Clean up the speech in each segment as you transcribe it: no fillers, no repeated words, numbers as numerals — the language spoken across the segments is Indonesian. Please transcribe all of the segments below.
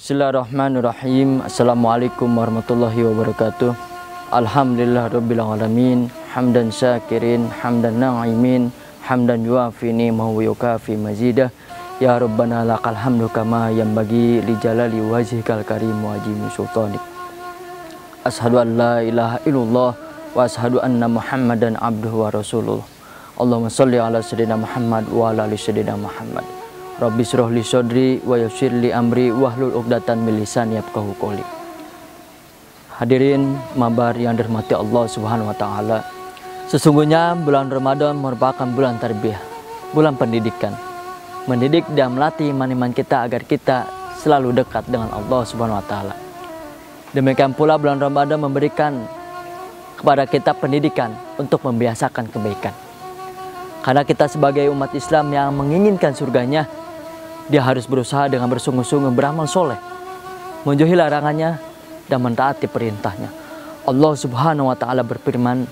Bismillahirrahmanirrahim. Assalamualaikum warahmatullahi wabarakatuh. Alhamdulillah rabbil alamin. Hamdan syakirin, hamdan na'imin, hamdan yuafi ni'mahu wa yukafi mazidah. Ya Rabbana lakal hamdu kama yanbaghi li jalali wajhikal karim wa ajimi sultanik. Ashhadu an la ilaha illallah wa ashhadu anna Muhammadan abduhu wa rasuluh. Allahumma sholli ala sayyidina Muhammad wa ala ali sayyidina Muhammad. Rabbi shrah li sodri wa yassir li amri wahlul 'uqdatam min lisani yafqahu qouli. Hadirin mabar yang dirahmati Allah Subhanahu wa taala. Sesungguhnya bulan Ramadan merupakan bulan tarbiyah, bulan pendidikan. Mendidik dan melatih iman-iman kita agar kita selalu dekat dengan Allah Subhanahu wa taala. Demikian pula bulan Ramadan memberikan kepada kita pendidikan untuk membiasakan kebaikan. Karena kita sebagai umat Islam yang menginginkan surganya, dia harus berusaha dengan bersungguh-sungguh beramal soleh, menjauhi larangannya dan mentaati perintahnya. Allah Subhanahu wa taala berfirman,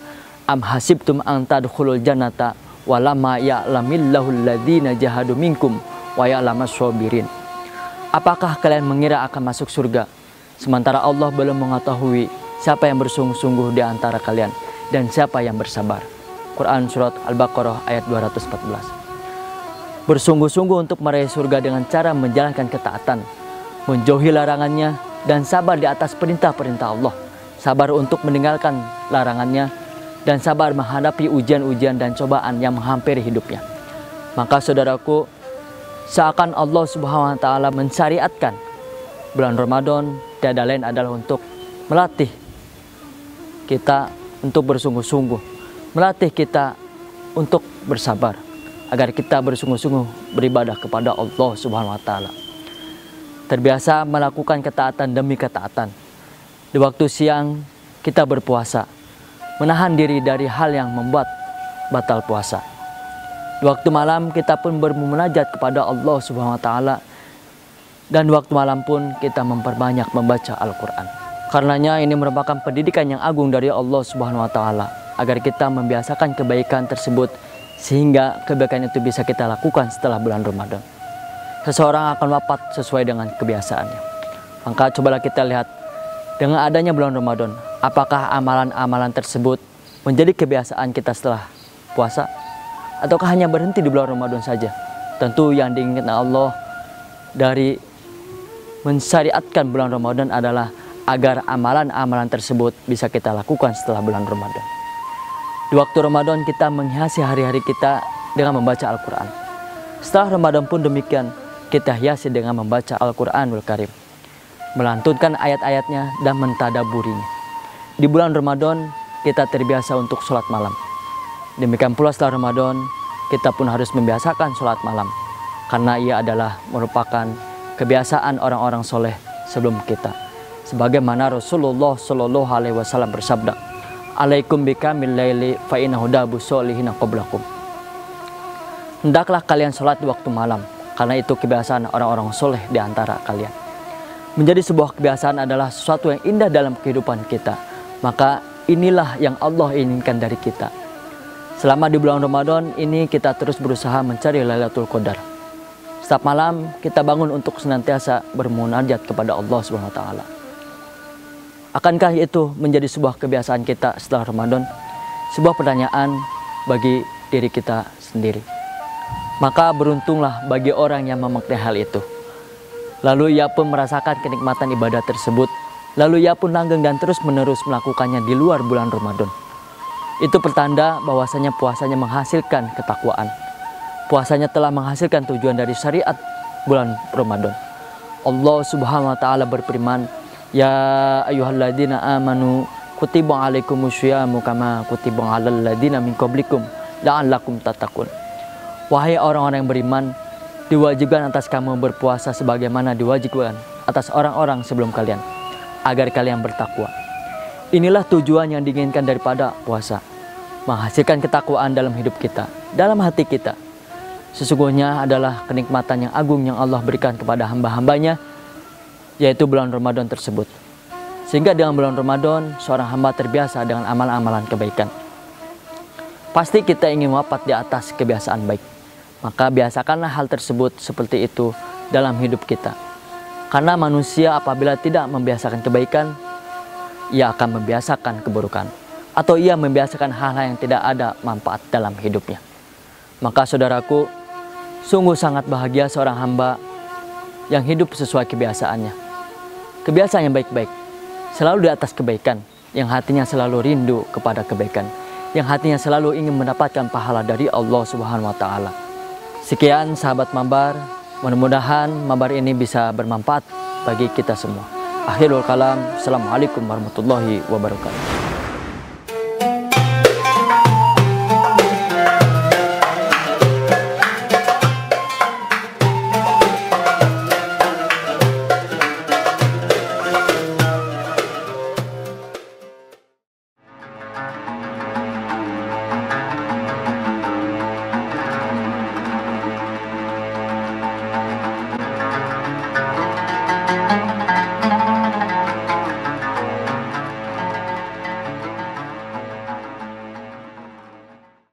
"Am hasibtum an tadkhulul jannata wa lamma ya'lamillahu alladzina jahadu minkum wa ya'lamas sabirin." Apakah kalian mengira akan masuk surga sementara Allah belum mengetahui siapa yang bersungguh-sungguh di antara kalian dan siapa yang bersabar? Quran Surat Al-Baqarah ayat 214. Bersungguh-sungguh untuk meraih surga dengan cara menjalankan ketaatan, menjauhi larangannya, dan sabar di atas perintah-perintah Allah. Sabar untuk meninggalkan larangannya, dan sabar menghadapi ujian-ujian dan cobaan yang menghampiri hidupnya. Maka saudaraku, seakan Allah Subhanahu wa taala mensyariatkan bulan Ramadan tiada lain adalah untuk melatih kita untuk bersungguh-sungguh, melatih kita untuk bersabar, agar kita bersungguh-sungguh beribadah kepada Allah Subhanahu wa taala. Terbiasa melakukan ketaatan demi ketaatan. Di waktu siang kita berpuasa, menahan diri dari hal yang membuat batal puasa. Di waktu malam kita pun bermunajat kepada Allah Subhanahu wa taala, dan di waktu malam pun kita memperbanyak membaca Al-Qur'an. Karenanya ini merupakan pendidikan yang agung dari Allah Subhanahu wa taala, agar kita membiasakan kebaikan tersebut sehingga kebaikan itu bisa kita lakukan setelah bulan Ramadan. Seseorang akan wafat sesuai dengan kebiasaannya. Maka cobalah kita lihat dengan adanya bulan Ramadan, apakah amalan-amalan tersebut menjadi kebiasaan kita setelah puasa, ataukah hanya berhenti di bulan Ramadan saja? Tentu yang diinginkan Allah dari mensyariatkan bulan Ramadan adalah agar amalan-amalan tersebut bisa kita lakukan setelah bulan Ramadan. Di waktu Ramadan kita menghiasi hari-hari kita dengan membaca Al-Quran. Setelah Ramadan pun demikian, kita hiasi dengan membaca Al-Quranul Karim, melantunkan ayat-ayatnya dan mentadaburinya. Di bulan Ramadan kita terbiasa untuk sholat malam. Demikian pula setelah Ramadan kita pun harus membiasakan sholat malam, karena ia adalah merupakan kebiasaan orang-orang soleh sebelum kita. Sebagaimana Rasulullah Shallallahu Alaihi Wasallam bersabda, "Alaikum bikamil laili fa innahu dabu sholihin qablakum." Hendaklah kalian sholat di waktu malam, karena itu kebiasaan orang-orang soleh di antara kalian. Menjadi sebuah kebiasaan adalah sesuatu yang indah dalam kehidupan kita. Maka inilah yang Allah inginkan dari kita. Selama di bulan Ramadan ini kita terus berusaha mencari Lailatul Qadar. Setiap malam kita bangun untuk senantiasa bermunajat kepada Allah Subhanahu wa taala. Akankah itu menjadi sebuah kebiasaan kita setelah Ramadan? Sebuah pertanyaan bagi diri kita sendiri. Maka beruntunglah bagi orang yang memaknai hal itu. Lalu ia pun merasakan kenikmatan ibadah tersebut. Lalu ia pun langgeng dan terus menerus melakukannya di luar bulan Ramadan. Itu pertanda bahwasanya puasanya menghasilkan ketakwaan. Puasanya telah menghasilkan tujuan dari syariat bulan Ramadan. Allah Subhanahu wa taala berfirman, "Ya ayyuhalladzina amanu kutiba alaikumusyamu kama kutiba alal ladzina min qablikum la'allakum tattaqun." Wahai orang-orang yang beriman, diwajibkan atas kamu berpuasa sebagaimana diwajibkan atas orang-orang sebelum kalian, agar kalian bertakwa. Inilah tujuan yang diinginkan daripada puasa, menghasilkan ketakwaan dalam hidup kita, dalam hati kita. Sesungguhnya adalah kenikmatan yang agung yang Allah berikan kepada hamba-hambanya, yaitu bulan Ramadan tersebut. Sehingga dengan bulan Ramadan, seorang hamba terbiasa dengan amalan-amalan kebaikan. Pasti kita ingin wafat di atas kebiasaan baik. Maka biasakanlah hal tersebut seperti itu dalam hidup kita. Karena manusia apabila tidak membiasakan kebaikan, ia akan membiasakan keburukan, atau ia membiasakan hal-hal yang tidak ada manfaat dalam hidupnya. Maka saudaraku, sungguh sangat bahagia seorang hamba yang hidup sesuai kebiasaannya. Kebiasaan yang baik-baik, selalu di atas kebaikan, yang hatinya selalu rindu kepada kebaikan, yang hatinya selalu ingin mendapatkan pahala dari Allah Subhanahu wa Ta'ala. Sekian sahabat Mabar, mudah-mudahan Mabar ini bisa bermanfaat bagi kita semua. Akhirul kalam, assalamualaikum warahmatullahi wabarakatuh.